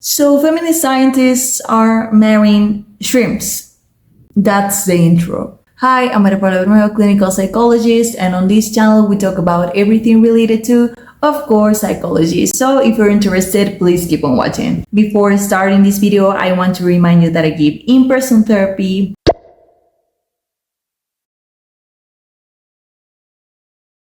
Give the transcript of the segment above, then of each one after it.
So feminist scientists are marrying shrimps. That's the intro. Hi, I'm a clinical psychologist, and on this channel we talk about everything related to, of course, psychology. So if you're interested, please keep on watching. Before starting this video, I want to remind you that I give in-person therapy.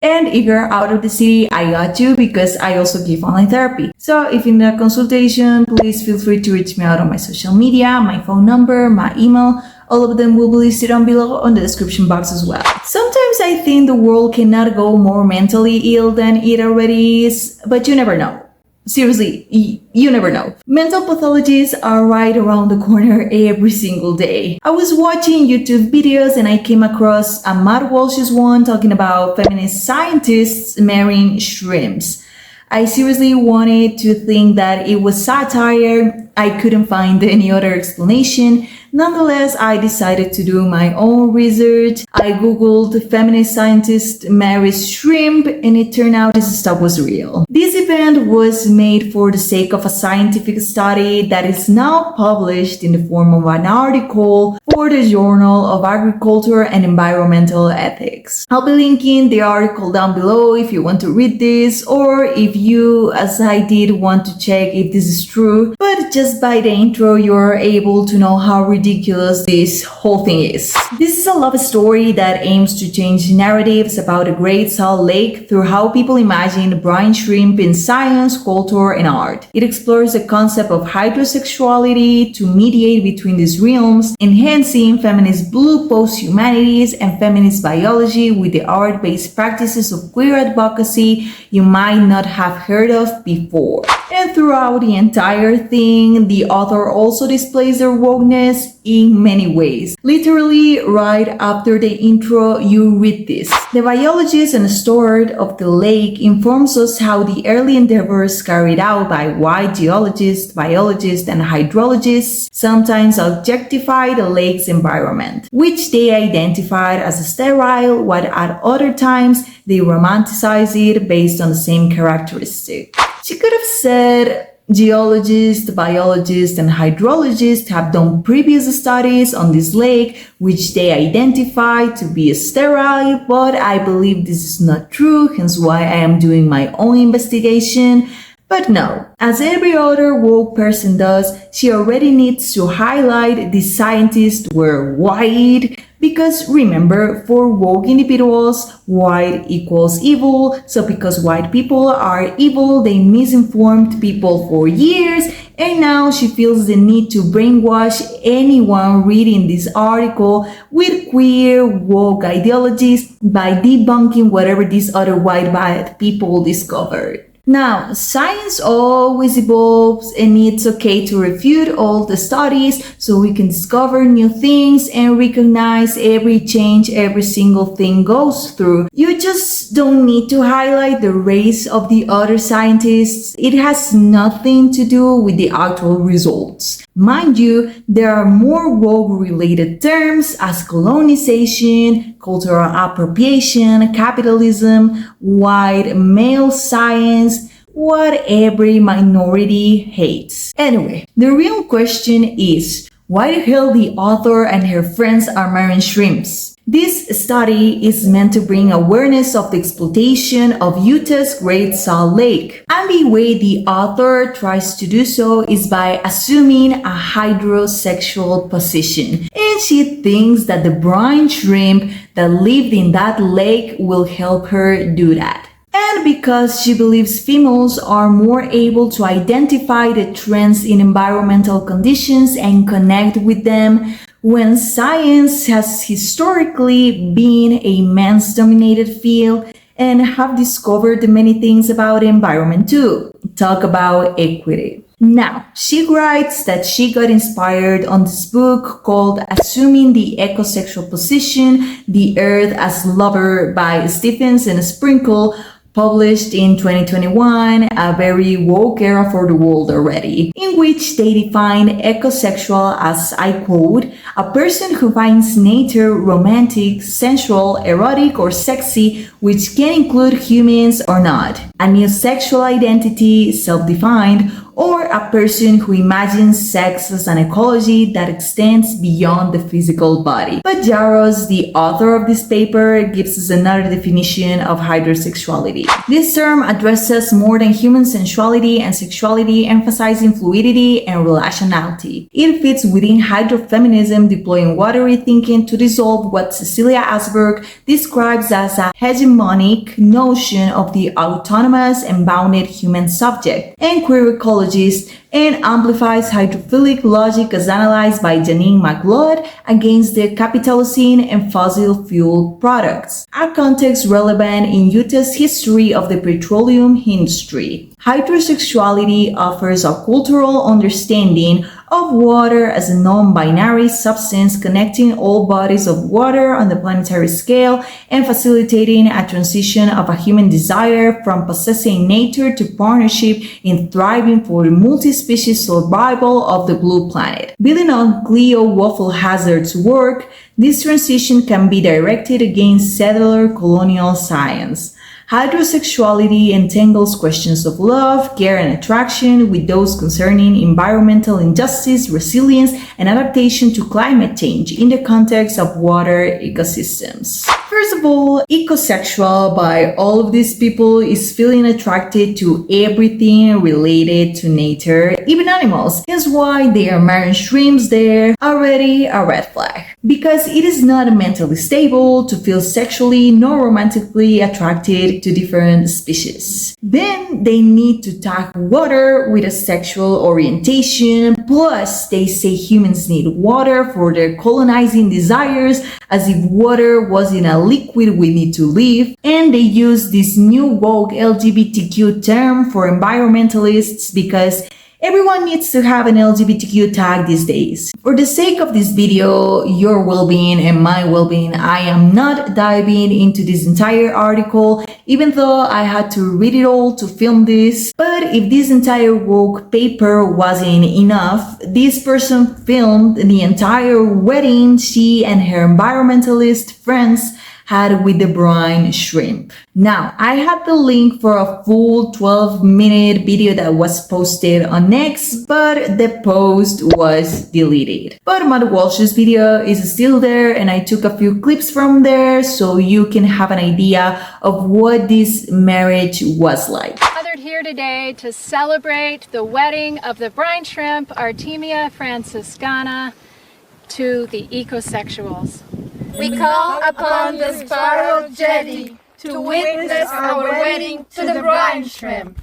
And if you're out of the city, I got you because I also give online therapy. So if you need a consultation, please feel free to reach me out on my social media, my phone number, my email. All of them will be listed down below on the description box as well. Sometimes I think the world cannot go more mentally ill than it already is, but you never know. Seriously, you never know. Mental pathologies are right around the corner every single day. I was watching YouTube videos and I came across a Walsh's one talking about feminist scientists marrying shrimps. I seriously wanted to think that it was satire. I couldn't find any other explanation. Nonetheless, I decided to do my own research. I googled feminist scientist Mary Shrimp, and it turned out this stuff was real. This event was made for the sake of a scientific study that is now published in the form of an article for the Journal of Agriculture and Environmental Ethics. I'll be linking the article down below if you want to read this, or if you, as I did, want to check if this is true. But just by the intro, you're able to know how ridiculous this whole thing is. This is a love story that aims to change narratives about the Great Salt Lake through how people imagine brine shrimp in science, culture, and art. It explores the concept of hydrosexuality to mediate between these realms, enhancing feminist blue posthumanities and feminist biology with the art-based practices of queer advocacy you might not have heard of before. And throughout the entire thing, the author also displays their wokeness in many ways. Literally, right after the intro, you read this. The biologist and steward of the lake informs us how the early endeavors carried out by white geologists, biologists, and hydrologists sometimes objectify the lake's environment, which they identified as sterile, while at other times they romanticize it based on the same characteristic. She could have said geologists, biologists, and hydrologists have done previous studies on this lake, which they identify to be sterile, but I believe this is not true, hence why I am doing my own investigation. But no, as every other woke person does, she already needs to highlight the scientists were white, because remember, for woke individuals, white equals evil. So because white people are evil, they misinformed people for years, and now she feels the need to brainwash anyone reading this article with queer woke ideologies by debunking whatever these other white bad people discovered. Now, science always evolves, and it's okay to refute all the studies so we can discover new things and recognize every change every single thing goes through. You just don't need to highlight the race of the other scientists. It has nothing to do with the actual results. Mind you, there are more woke-related terms as colonization, cultural appropriation, capitalism, white male science, what every minority hates. Anyway, the real question is, why the hell the author and her friends are marrying shrimps? This study is meant to bring awareness of the exploitation of Utah's Great Salt Lake. And the way the author tries to do so is by assuming a hydrosexual position. And she thinks that the brine shrimp that lived in that lake will help her do that. And because she believes females are more able to identify the trends in environmental conditions and connect with them, when science has historically been a man's-dominated field and have discovered many things about environment too. Talk about equity. Now, she writes that she got inspired on this book called Assuming the Ecosexual Position, The Earth as Lover by Stephens and Sprinkle, published in 2021, a very woke era for the world already, in which they define ecosexual as, I quote, a person who finds nature romantic, sensual, erotic, or sexy, which can include humans or not. A new sexual identity, self-defined, or a person who imagines sex as an ecology that extends beyond the physical body. But Jaros, the author of this paper, gives us another definition of hydrosexuality. This term addresses more than human sensuality and sexuality, emphasizing fluidity and relationality. It fits within hydrofeminism, deploying watery thinking to dissolve what Cecilia Asberg describes as a hegemonic notion of the autonomous and bounded human subject, and queer ecologists, and amplifies hydrophilic logic as analyzed by Janine McLeod against the Capitalocene and fossil fuel products, a context relevant in Utah's history of the petroleum industry. Hydrosexuality offers a cultural understanding of water as a non-binary substance connecting all bodies of water on the planetary scale and facilitating a transition of a human desire from possessing nature to partnership in thriving for the multi-species survival of the blue planet. Building on Cleo Waffle-Hazard's work, this transition can be directed against settler colonial science. Hydrosexuality entangles questions of love, care, and attraction with those concerning environmental injustice, resilience, and adaptation to climate change in the context of water ecosystems. First of all, ecosexual by all of these people is feeling attracted to everything related to nature, even animals. Hence why they are marine shrimps there, already a red flag. Because it is not mentally stable to feel sexually nor romantically attracted to different species. Then they need to tag water with a sexual orientation, plus they say humans need water for their colonizing desires, as if water wasn't a liquid we need to live, and they use this new woke LGBTQ term for environmentalists because everyone needs to have an LGBTQ tag these days. For the sake of this video, your well-being and my well-being, I am not diving into this entire article, even though I had to read it all to film this. But if this entire woke paper wasn't enough, this person filmed the entire wedding she and her environmentalist friends had with the brine shrimp. Now, I have the link for a full 12-minute video that was posted on X, but the post was deleted. But Matt Walsh's video is still there, and I took a few clips from there so you can have an idea of what this marriage was like. Gathered here today to celebrate the wedding of the brine shrimp Artemia franciscana to the ecosexuals. We call upon the spiral jetty to witness our wedding to the brine shrimp.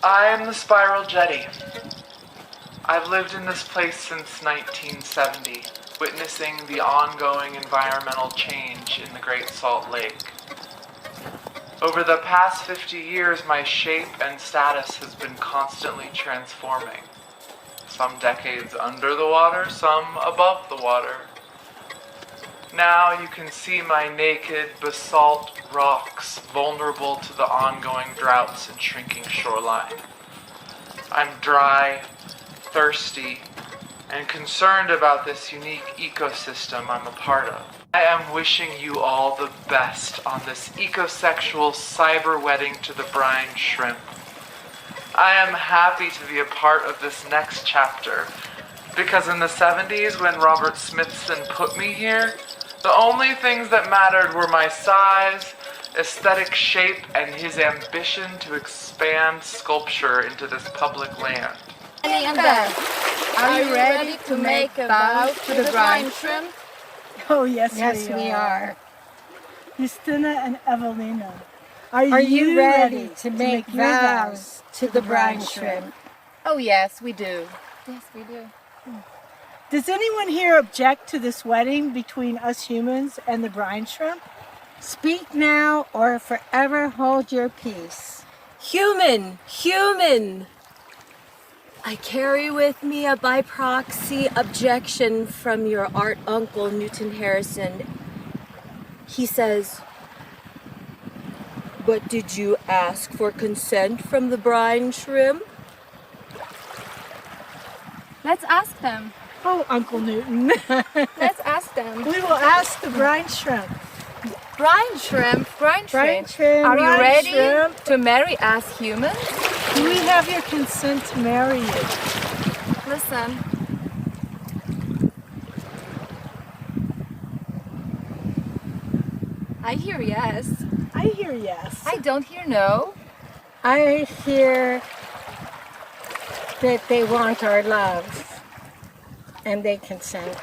I am the spiral jetty. I've lived in this place since 1970, witnessing the ongoing environmental change in the Great Salt Lake. Over the past 50 years, my shape and status has been constantly transforming. Some decades under the water, some above the water. Now you can see my naked basalt rocks, vulnerable to the ongoing droughts and shrinking shoreline. I'm dry, thirsty, and concerned about this unique ecosystem I'm a part of. I am wishing you all the best on this ecosexual cyber wedding to the brine shrimp. I am happy to be a part of this next chapter, because in the 70s when Robert Smithson put me here, the only things that mattered were my size, aesthetic shape, and his ambition to expand sculpture into this public land. Annie and Beth, are you ready to make a vow to the brine shrimp? Oh, yes, we are. Justina and Evelina, are you ready to make vows to the brine shrimp? Oh yes, we do. Yes, we do. Does anyone here object to this wedding between us humans and the brine shrimp? Speak now or forever hold your peace. Human! Human! I carry with me a by proxy objection from your art uncle, Newton Harrison. He says, "But did you ask for consent from the brine shrimp?" Let's ask them. Oh, Uncle Newton. Let's ask them. We will ask the brine shrimp. Brine Shrimp, Brine Brine Shrimp, Shrimp, are you Brine ready Shrimp. to marry as humans? Do we have your consent to marry you? Listen. I hear yes. I hear yes. I don't hear no. I hear that they want our love and they consent.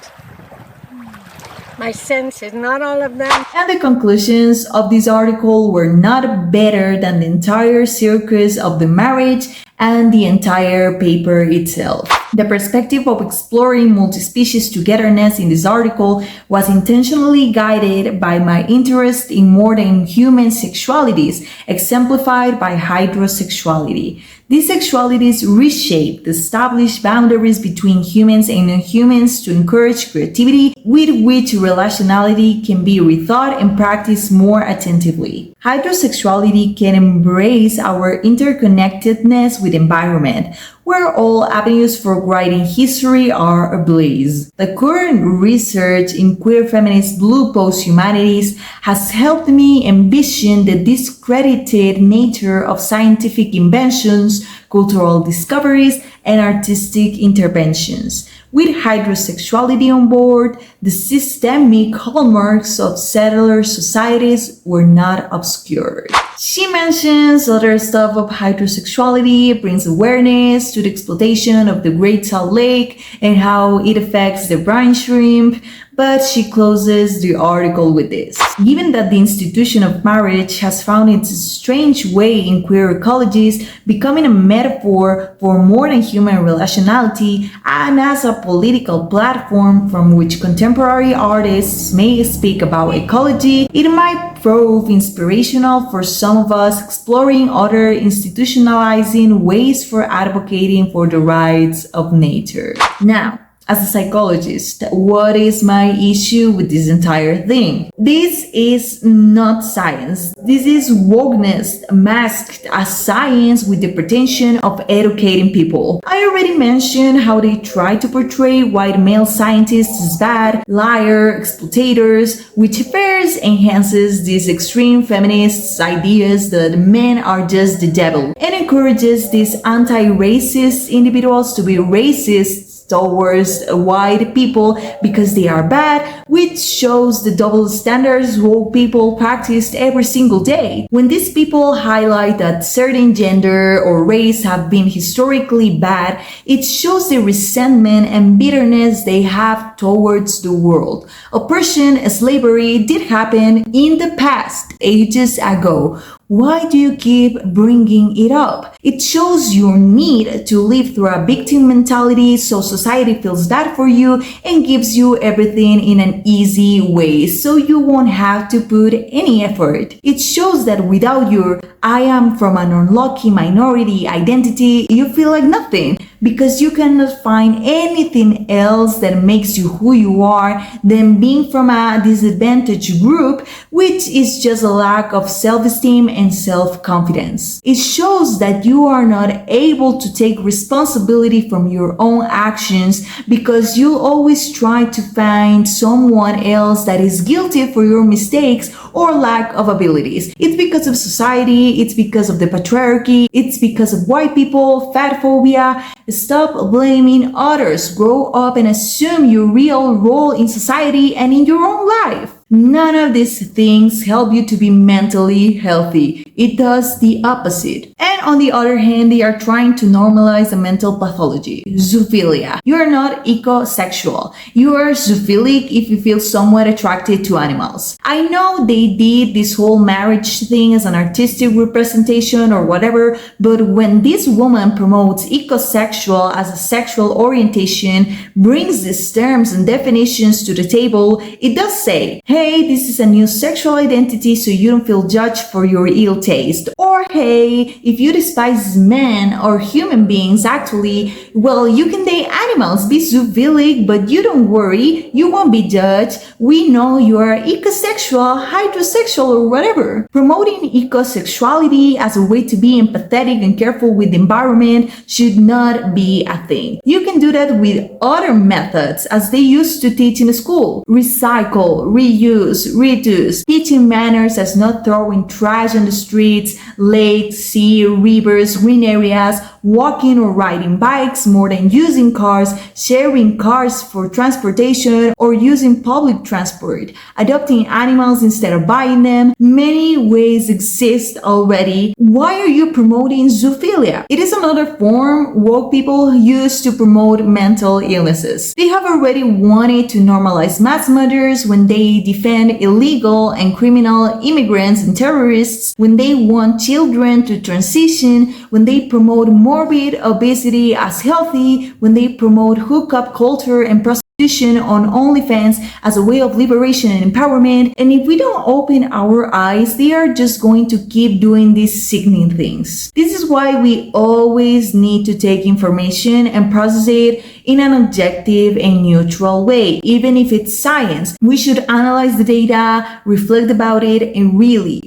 My sense is not all of them. And the conclusions of this article were not better than the entire circus of the marriage and the entire paper itself. The perspective of exploring multi-species togetherness in this article was intentionally guided by my interest in more than human sexualities, exemplified by heterosexuality. These sexualities reshape the established boundaries between humans and non-humans to encourage creativity, with which relationality can be rethought and practiced more attentively. Heterosexuality can embrace our interconnectedness with environment, where all avenues for writing history are ablaze. The current research in Queer Feminist Blue Posthumanities has helped me envision the discredited nature of scientific inventions, cultural discoveries, and artistic interventions. With heterosexuality on board, the systemic hallmarks of settler societies were not obscured. She mentions other stuff of heterosexuality, brings awareness to the exploitation of the Great Salt Lake and how it affects the brine shrimp, but she closes the article with this. Given that the institution of marriage has found its strange way in queer ecologies, becoming a metaphor for more than human relationality and as a political platform from which contemporary artists may speak about ecology, it might prove inspirational for some of us exploring other institutionalizing ways for advocating for the rights of nature. Now, as a psychologist, what is my issue with this entire thing? This is not science. This is wokeness masked as science with the pretension of educating people. I already mentioned how they try to portray white male scientists as bad, liar, exploitators, which first enhances these extreme feminists' ideas that men are just the devil, and encourages these anti-racist individuals to be racist towards white people because they are bad, which shows the double standards woke people practice every single day. When these people highlight that certain gender or race have been historically bad, it shows the resentment and bitterness they have towards the world. Oppression and slavery did happen in the past, ages ago. Why do you keep bringing it up? It shows your need to live through a victim mentality so society feels bad for you and gives you everything in an easy way so you won't have to put any effort. It shows that without your I am from an unlucky minority identity, you feel like nothing because you cannot find anything else that makes you who you are than being from a disadvantaged group, which is just a lack of self-esteem and self-confidence. It shows that you are not able to take responsibility from your own actions because you always try to find someone else that is guilty for your mistakes or lack of abilities. It's because of society, it's because of the patriarchy, it's because of white people, fat phobia. Stop blaming others. Grow up and assume your real role in society and in your own life. None of these things help you to be mentally healthy. It does the opposite. And on the other hand, they are trying to normalize a mental pathology, zoophilia. You are not ecosexual. You are zoophilic if you feel somewhat attracted to animals. I know they did this whole marriage thing as an artistic representation or whatever, but when this woman promotes ecosexual as a sexual orientation, brings these terms and definitions to the table, it does say, hey, this is a new sexual identity so you don't feel judged for your ill taste. Or Or hey, if you despise men or human beings actually, well, you can date animals, be zoophilic, but you don't worry, you won't be judged. We know you are ecosexual, hydrosexual, or whatever. Promoting ecosexuality as a way to be empathetic and careful with the environment should not be a thing. You can do that with other methods as they used to teach in school. Recycle, reuse, reduce, teaching manners as not throwing trash on the streets, lakes, sea, rivers, green areas, walking or riding bikes more than using cars, sharing cars for transportation or using public transport, adopting animals instead of buying them. Many ways exist already. Why are you promoting zoophilia? It is another form woke people use to promote mental illnesses. They have already wanted to normalize mass murders when they defend illegal and criminal immigrants and terrorists, when they want children to transition, when they promote morbid obesity as healthy, when they promote hookup culture and prostitution on OnlyFans as a way of liberation and empowerment. And if we don't open our eyes, they are just going to keep doing these sickening things. This is why we always need to take information and process it in an objective and neutral way. Even if it's science, we should analyze the data, reflect about it, and really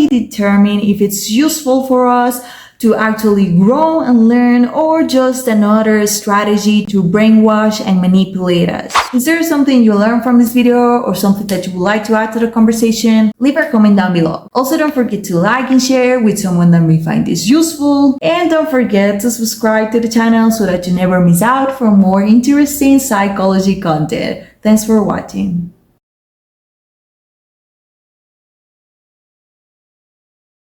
determine if it's useful for us to actually grow and learn, or just another strategy to brainwash and manipulate us. Is there something you learned from this video or something that you would like to add to the conversation? Leave a comment down below. Also, don't forget to like and share with someone that may find this useful. And don't forget to subscribe to the channel so that you never miss out for more interesting psychology content. Thanks for watching.